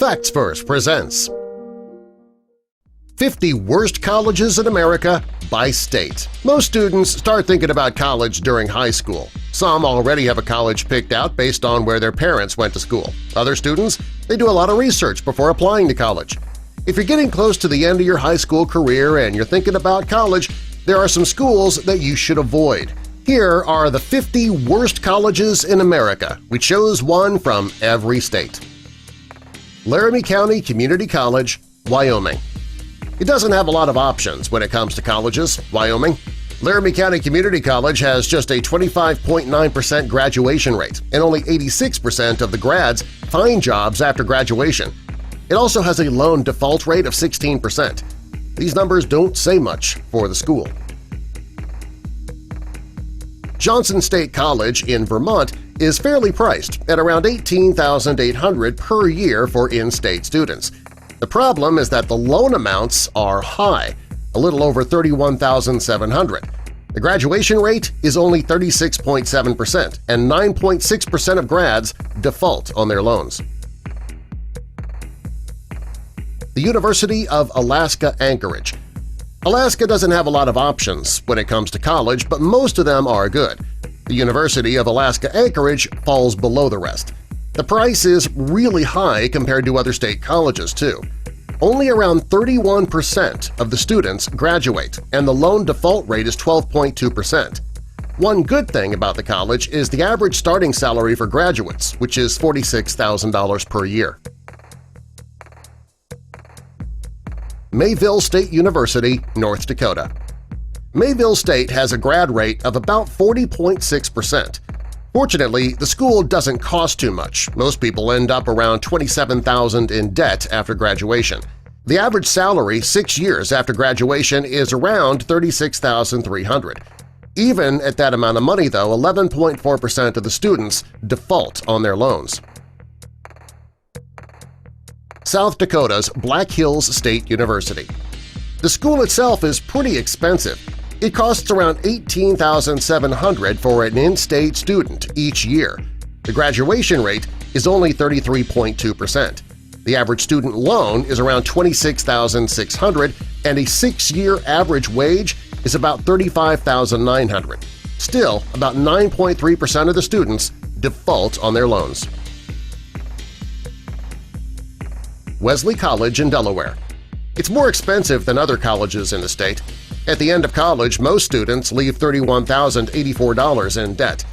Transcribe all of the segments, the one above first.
Facts First presents 50 Worst Colleges in America by State. Most students start thinking about college during high school. Some already have a college picked out based on where their parents went to school. Other students, they do a lot of research before applying to college. If you're getting close to the end of your high school career and you're thinking about college, there are some schools that you should avoid. Here are the 50 worst colleges in America. We chose one from every state. Laramie County Community College, Wyoming. It doesn't have a lot of options when it comes to colleges, Wyoming. Laramie County Community College has just a 25.9% graduation rate, and only 86% of the grads find jobs after graduation. It also has a loan default rate of 16%. These numbers don't say much for the school. Johnson State College in Vermont is fairly priced at around $18,800 per year for in-state students. The problem is that the loan amounts are high, a little over $31,700. The graduation rate is only 36.7%, and 9.6% of grads default on their loans. The University of Alaska Anchorage. Alaska doesn't have a lot of options when it comes to college, but most of them are good. The University of Alaska Anchorage falls below the rest. The price is really high compared to other state colleges, too. Only around 31% of the students graduate, and the loan default rate is 12.2%. One good thing about the college is the average starting salary for graduates, which is $46,000 per year. Mayville State University, North Dakota. Mayville State has a grad rate of about 40.6%. Fortunately, the school doesn't cost too much. Most people end up around $27,000 in debt after graduation. The average salary 6 years after graduation is around $36,300. Even at that amount of money, though, 11.4% of the students default on their loans. South Dakota's Black Hills State University. The school itself is pretty expensive. It costs around $18,700 for an in-state student each year. The graduation rate is only 33.2%. The average student loan is around $26,600, and a 6-year average wage is about $35,900. Still, about 9.3% of the students default on their loans. Wesley College in Delaware. It's more expensive than other colleges in the state. At the end of college, most students leave $31,084 in debt.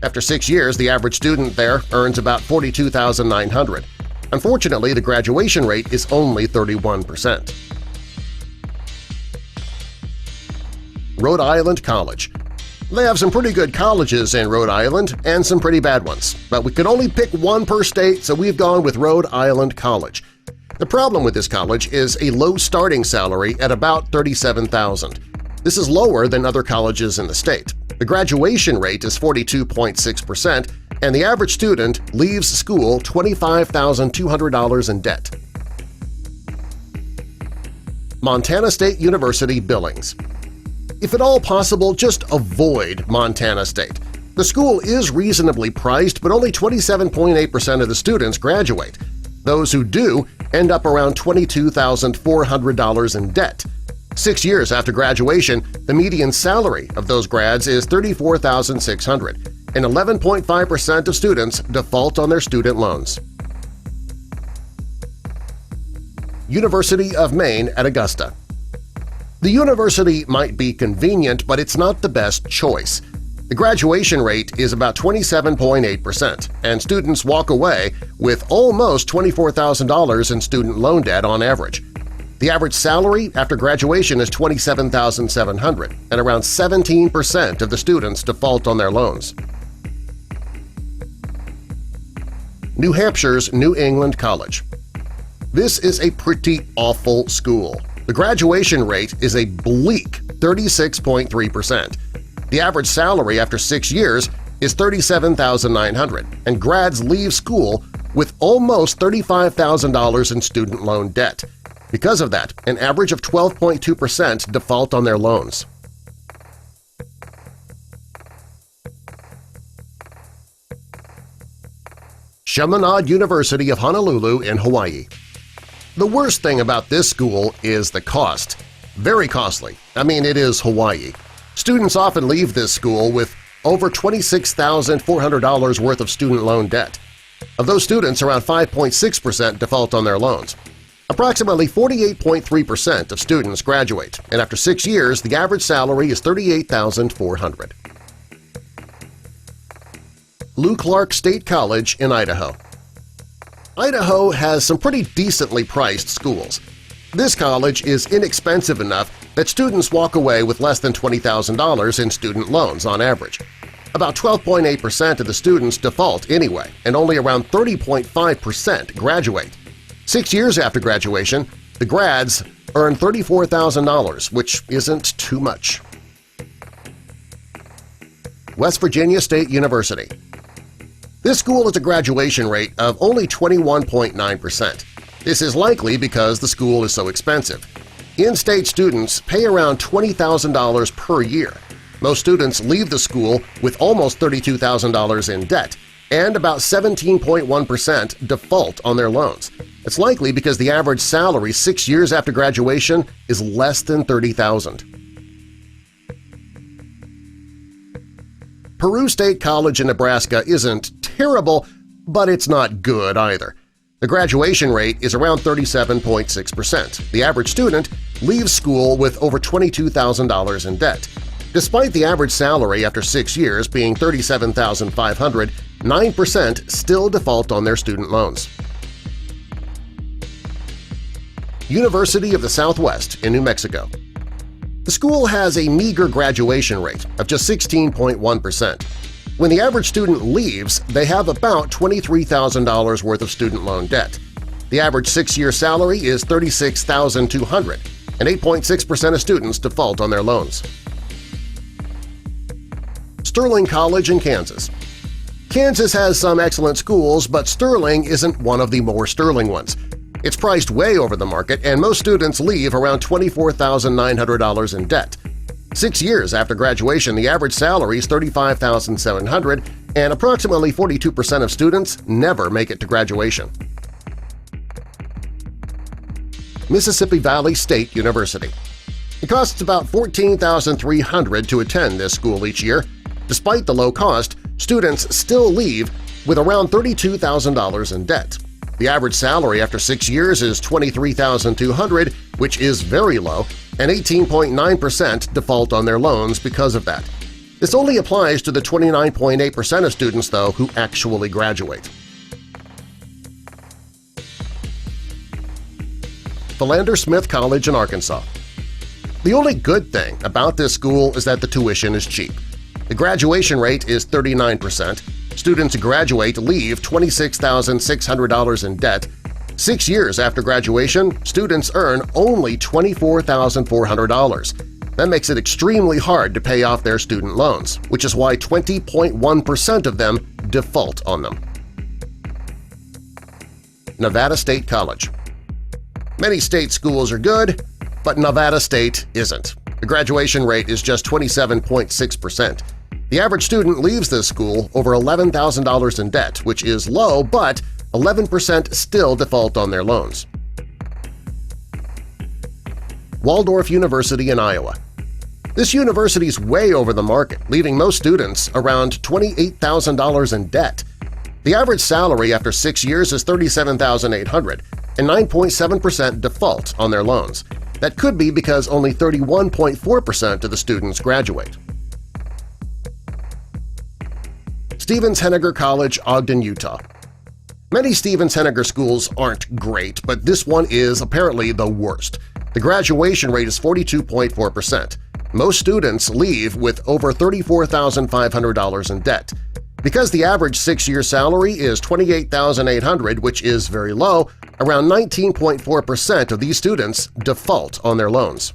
After 6 years, the average student there earns about $42,900. Unfortunately, the graduation rate is only 31%. Rhode Island College. They have some pretty good colleges in Rhode Island and some pretty bad ones, but we could only pick one per state, so we've gone with Rhode Island College. The problem with this college is a low starting salary at about $37,000. This is lower than other colleges in the state. The graduation rate is 42.6%, and the average student leaves school $25,200 in debt. Montana State University Billings. If at all possible, just avoid Montana State. The school is reasonably priced, but only 27.8% of the students graduate. Those who do end up around $22,400 in debt. 6 years after graduation, the median salary of those grads is $34,600, and 11.5% of students default on their student loans. University of Maine at Augusta. The university might be convenient, but it's not the best choice. The graduation rate is about 27.8%, and students walk away with almost $24,000 in student loan debt on average. The average salary after graduation is $27,700, and around 17% of the students default on their loans. New Hampshire's New England College. This is a pretty awful school. The graduation rate is a bleak 36.3%. The average salary after 6 years is $37,900, and grads leave school with almost $35,000 in student loan debt. Because of that, an average of 12.2% default on their loans. Chaminade University of Honolulu in Hawaii. The worst thing about this school is the cost. Very costly. I mean, it is Hawaii. Students often leave this school with over $26,400 worth of student loan debt. Of those students, around 5.6% default on their loans. Approximately 48.3% of students graduate, and after 6 years, the average salary is $38,400. Lew-Clark State College in Idaho. Idaho has some pretty decently priced schools. This college is inexpensive enough that students walk away with less than $20,000 in student loans on average. About 12.8% of the students default anyway, and only around 30.5% graduate. 6 years after graduation, the grads earn $34,000, which isn't too much. West Virginia State University. This school has a graduation rate of only 21.9%. This is likely because the school is so expensive. In-state students pay around $20,000 per year. Most students leave the school with almost $32,000 in debt, and about 17.1% default on their loans. It's likely because the average salary 6 years after graduation is less than $30,000. Peru State College in Nebraska isn't terrible, but it's not good either. The graduation rate is around 37.6%. The average student leaves school with over $22,000 in debt. Despite the average salary after 6 years being $37,500, 9% still default on their student loans. University of the Southwest in New Mexico. The school has a meager graduation rate of just 16.1%. When the average student leaves, they have about $23,000 worth of student loan debt. The average 6-year salary is $36,200, and 8.6% of students default on their loans. Sterling College in Kansas. Kansas has some excellent schools, but Sterling isn't one of the more sterling ones. It's priced way over the market, and most students leave around $24,900 in debt. 6 years after graduation, the average salary is $35,700, and approximately 42% of students never make it to graduation. Mississippi Valley State University. It costs about $14,300 to attend this school each year. Despite the low cost, students still leave with around $32,000 in debt. The average salary after 6 years is $23,200, which is very low, and 18.9% default on their loans because of that. This only applies to the 29.8% of students, though, who actually graduate. Philander Smith College in Arkansas. The only good thing about this school is that the tuition is cheap. The graduation rate is 39%. Students who graduate leave $26,600 in debt. 6 years after graduation, students earn only $24,400. That makes it extremely hard to pay off their student loans, which is why 20.1% of them default on them. Nevada State College. Many state schools are good, but Nevada State isn't. The graduation rate is just 27.6%. The average student leaves this school over $11,000 in debt, which is low, but 11% still default on their loans. Waldorf University in Iowa. This university is way over the market, leaving most students around $28,000 in debt. The average salary after 6 years is $37,800, and 9.7% default on their loans. That could be because only 31.4% of the students graduate. Stevens-Henager College, Ogden, Utah. Many Stevens-Henager schools aren't great, but this one is apparently the worst. The graduation rate is 42.4%. Most students leave with over $34,500 in debt. Because the average 6-year salary is $28,800, which is very low, around 19.4% of these students default on their loans.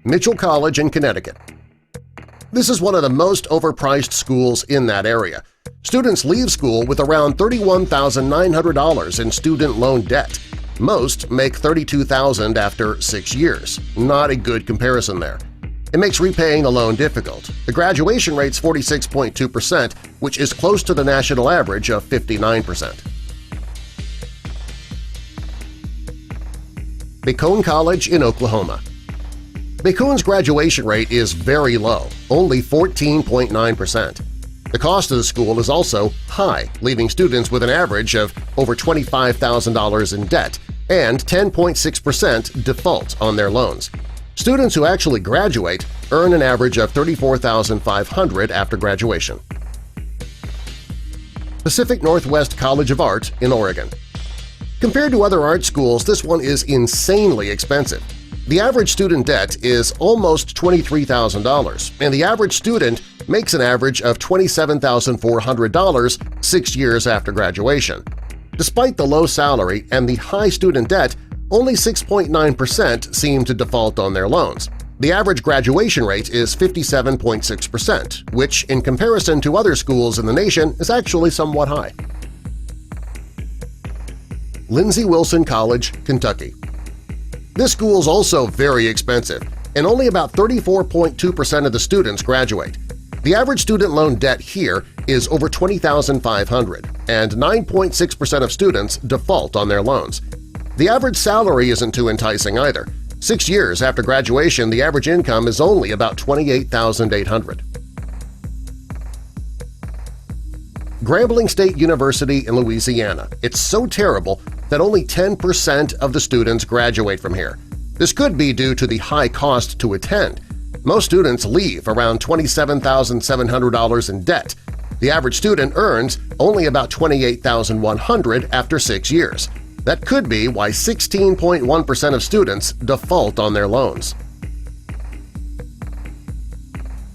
Mitchell College in Connecticut. This is one of the most overpriced schools in that area. Students leave school with around $31,900 in student loan debt. Most make $32,000 after 6 years. Not a good comparison there. It makes repaying the loan difficult. The graduation rate's 46.2%, which is close to the national average of 59%. Bacone College in Oklahoma. Bacone's graduation rate is very low, only 14.9%. The cost of the school is also high, leaving students with an average of over $25,000 in debt and 10.6% default on their loans. Students who actually graduate earn an average of $34,500 after graduation. Pacific Northwest College of Art in Oregon. Compared to other art schools, this one is insanely expensive. The average student debt is almost $23,000, and the average student makes an average of $27,400 6 years after graduation. Despite the low salary and the high student debt, only 6.9% seem to default on their loans. The average graduation rate is 57.6%, which, in comparison to other schools in the nation, is actually somewhat high. Lindsey Wilson College, Kentucky. This school is also very expensive, and only about 34.2% of the students graduate. The average student loan debt here is over $20,500, and 9.6% of students default on their loans. The average salary isn't too enticing either. 6 years after graduation, the average income is only about $28,800. Grambling State University in Louisiana. It's so terrible that only 10% of the students graduate from here. This could be due to the high cost to attend. Most students leave around $27,700 in debt. The average student earns only about $28,100 after 6 years. That could be why 16.1% of students default on their loans.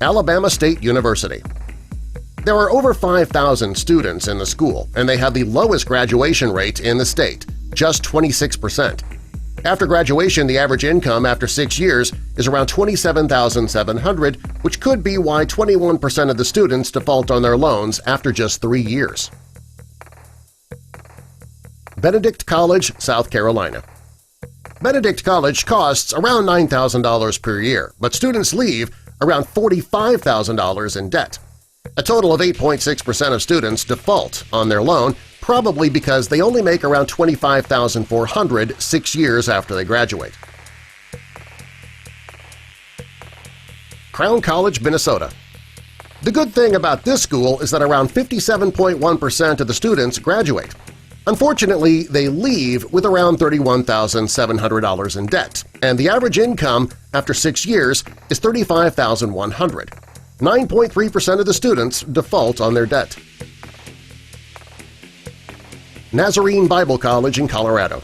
Alabama State University. There are over 5,000 students in the school, and they have the lowest graduation rate in the state, just 26%. After graduation, the average income after 6 years is around $27,700, which could be why 21% of the students default on their loans after just 3 years. Benedict College, South Carolina. Benedict College costs around $9,000 per year, but students leave around $45,000 in debt. A total of 8.6% of students default on their loan, probably because they only make around $25,400 6 years after they graduate. Crown College, Minnesota. The good thing about this school is that around 57.1% of the students graduate. Unfortunately, they leave with around $31,700 in debt, and the average income after 6 years is $35,100. 9.3% of the students default on their debt. Nazarene Bible College in Colorado.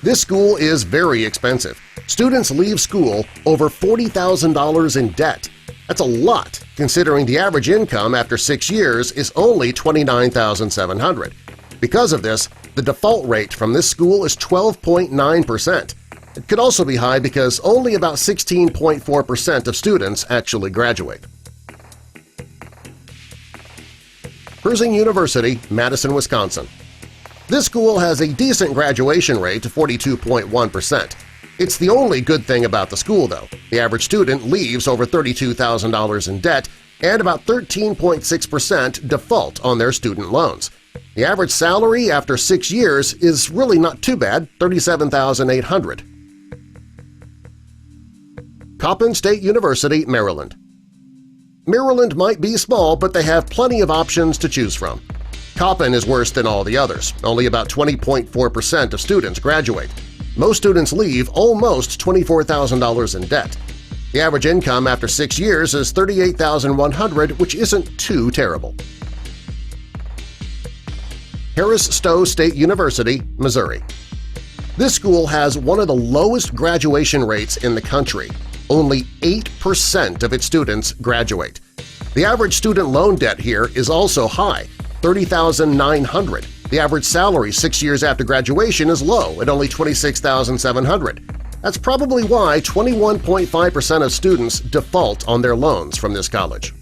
This school is very expensive. Students leave school over $40,000 in debt. That's a lot, considering the average income after 6 years is only $29,700. Because of this, the default rate from this school is 12.9%. It could also be high because only about 16.4% of students actually graduate. Herzing University, Madison, Wisconsin. This school has a decent graduation rate of 42.1%. It's the only good thing about the school, though. The average student leaves over $32,000 in debt, and about 13.6% default on their student loans. The average salary after 6 years is really not too bad, $37,800. Coppin State University, Maryland. Maryland might be small, but they have plenty of options to choose from. Coppin is worse than all the others. Only about 20.4% of students graduate. Most students leave almost $24,000 in debt. The average income after 6 years is $38,100, which isn't too terrible. Harris-Stowe State University, Missouri. This school has one of the lowest graduation rates in the country. Only 8% of its students graduate. The average student loan debt here is also high, $30,900. The average salary 6 years after graduation is low at only $26,700. That's probably why 21.5% of students default on their loans from this college.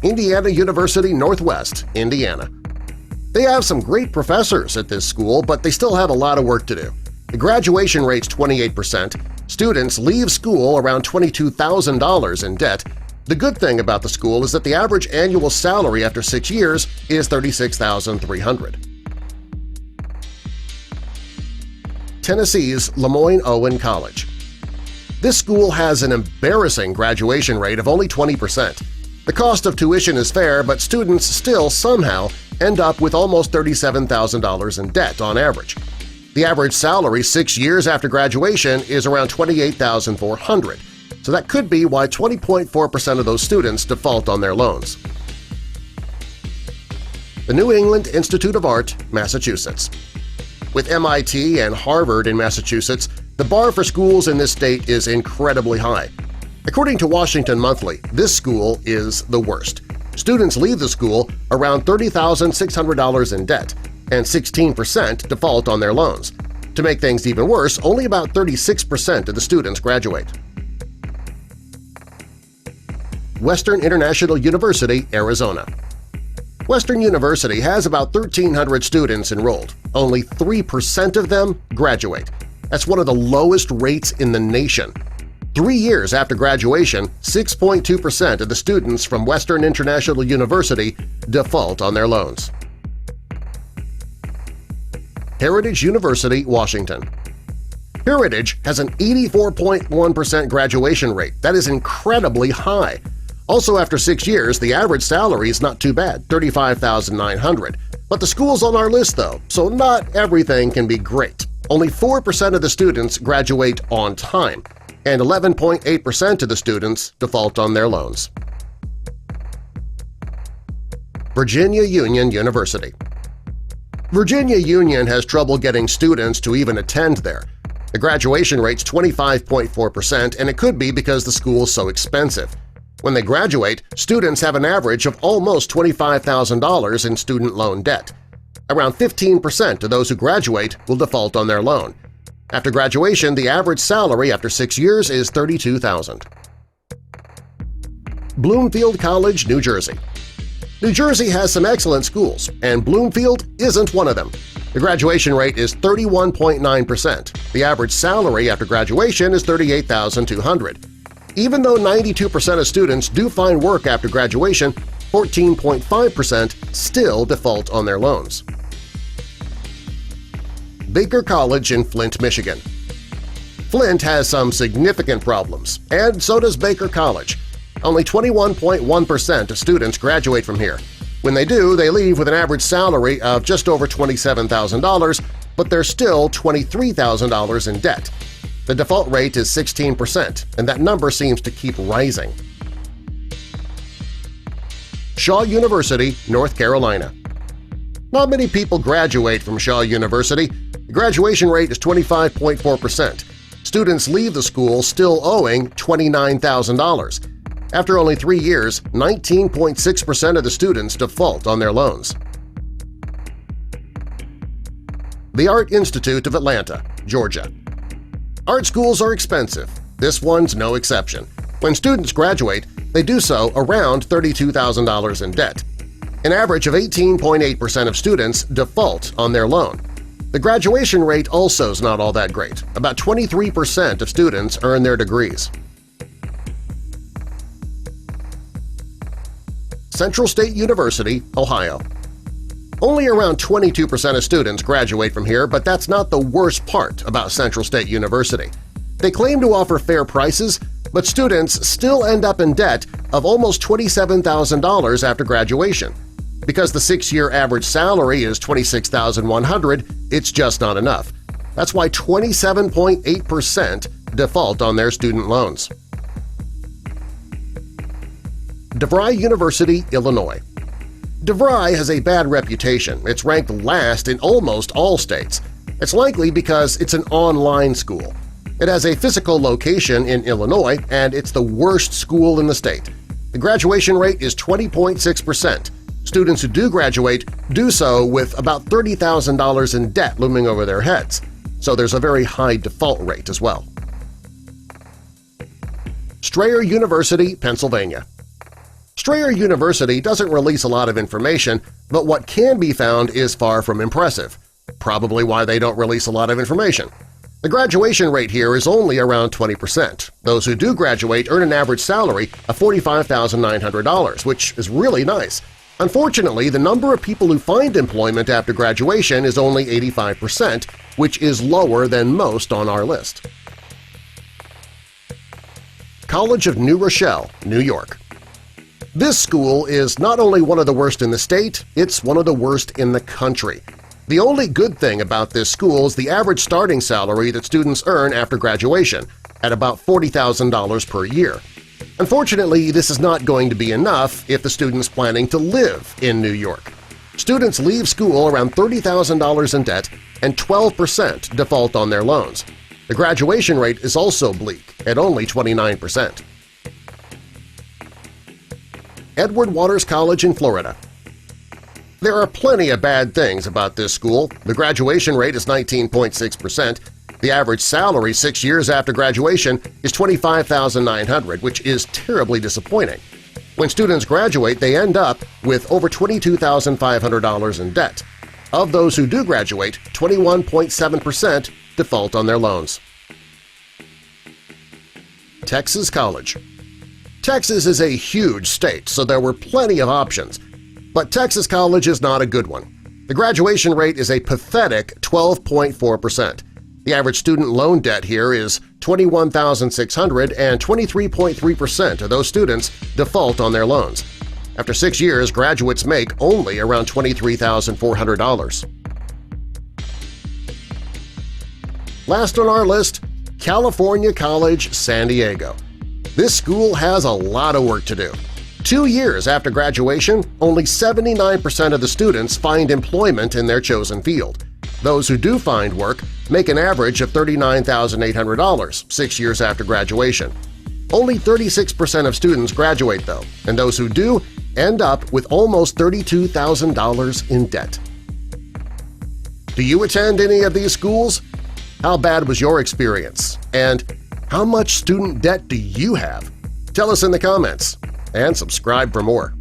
Indiana University Northwest, Indiana. They have some great professors at this school, but they still have a lot of work to do. The graduation rate's 28%, Students leave school around $22,000 in debt. The good thing about the school is that the average annual salary after 6 years is $36,300. Tennessee's Lemoyne-Owen College. This school has an embarrassing graduation rate of only 20%. The cost of tuition is fair, but students still somehow end up with almost $37,000 in debt on average. The average salary 6 years after graduation is around $28,400, so that could be why 20.4% of those students default on their loans. The New England Institute of Art, Massachusetts. With MIT and Harvard in Massachusetts, the bar for schools in this state is incredibly high. According to Washington Monthly, this school is the worst. Students leave the school around $30,600 in debt, and 16% default on their loans. To make things even worse, only about 36% of the students graduate. Western International University, Arizona. Western University has about 1,300 students enrolled. Only 3% of them graduate. That's one of the lowest rates in the nation. 3 years after graduation, 6.2% of the students from Western International University default on their loans. Heritage University, Washington. Heritage has an 84.1% graduation rate. That is incredibly high. Also, after 6 years, the average salary is not too bad, $35,900. But the school's on our list, though, so not everything can be great. Only 4% of the students graduate on time, and 11.8% of the students default on their loans. Virginia Union University. Virginia Union has trouble getting students to even attend there. The graduation rate's 25.4%, and it could be because the school's so expensive. When they graduate, students have an average of almost $25,000 in student loan debt. Around 15% of those who graduate will default on their loan. After graduation, the average salary after 6 years is $32,000. Bloomfield College, New Jersey. New Jersey has some excellent schools, and Bloomfield isn't one of them. The graduation rate is 31.9%. The average salary after graduation is $38,200. Even though 92% of students do find work after graduation, 14.5% still default on their loans. Baker College in Flint, Michigan. Flint has some significant problems, and so does Baker College. Only 21.1% of students graduate from here. When they do, they leave with an average salary of just over $27,000, but they're still $23,000 in debt. The default rate is 16%, and that number seems to keep rising. Shaw University, North Carolina. Not many people graduate from Shaw University. The graduation rate is 25.4%. Students leave the school still owing $29,000. After only 3 years, 19.6% of the students default on their loans. The Art Institute of Atlanta, Georgia. Art schools are expensive. This one's no exception. When students graduate, they do so around $32,000 in debt. An average of 18.8% of students default on their loan. The graduation rate also is not all that great. About 23% of students earn their degrees. Central State University, Ohio. Only around 22% of students graduate from here, but that's not the worst part about Central State University. They claim to offer fair prices, but students still end up in debt of almost $27,000 after graduation. Because the 6-year average salary is $26,100, it's just not enough. That's why 27.8% default on their student loans. DeVry University, Illinois. DeVry has a bad reputation. It's ranked last in almost all states. It's likely because it's an online school. It has a physical location in Illinois, and it's the worst school in the state. The graduation rate is 20.6%. Students who do graduate do so with about $30,000 in debt looming over their heads, so there's a very high default rate as well. Strayer University, Pennsylvania. Strayer University doesn't release a lot of information, but what can be found is far from impressive, probably why they don't release a lot of information. The graduation rate here is only around 20%. Those who do graduate earn an average salary of $45,900, which is really nice. Unfortunately, the number of people who find employment after graduation is only 85%, which is lower than most on our list. College of New Rochelle, New York. This school is not only one of the worst in the state, it's one of the worst in the country. The only good thing about this school is the average starting salary that students earn after graduation, at about $40,000 per year. Unfortunately, this is not going to be enough if the student's planning to live in New York. Students leave school around $30,000 in debt and 12% default on their loans. The graduation rate is also bleak at only 29%. Edward Waters College in Florida. There are plenty of bad things about this school. The graduation rate is 19.6%. The average salary 6 years after graduation is $25,900, which is terribly disappointing. When students graduate, they end up with over $22,500 in debt. Of those who do graduate, 21.7% default on their loans. Texas College. Texas is a huge state, so there were plenty of options. But Texas College is not a good one. The graduation rate is a pathetic 12.4%. The average student loan debt here is $21,600, and 23.3% of those students default on their loans. After 6 years, graduates make only around $23,400. Last on our list, California College, San Diego. This school has a lot of work to do. 2 years after graduation, only 79% of the students find employment in their chosen field. Those who do find work make an average of $39,800 6 years after graduation. Only 36% of students graduate, though, and those who do end up with almost $32,000 in debt. Do you attend any of these schools? How bad was your experience? And how much student debt do you have? Tell us in the comments, and subscribe for more.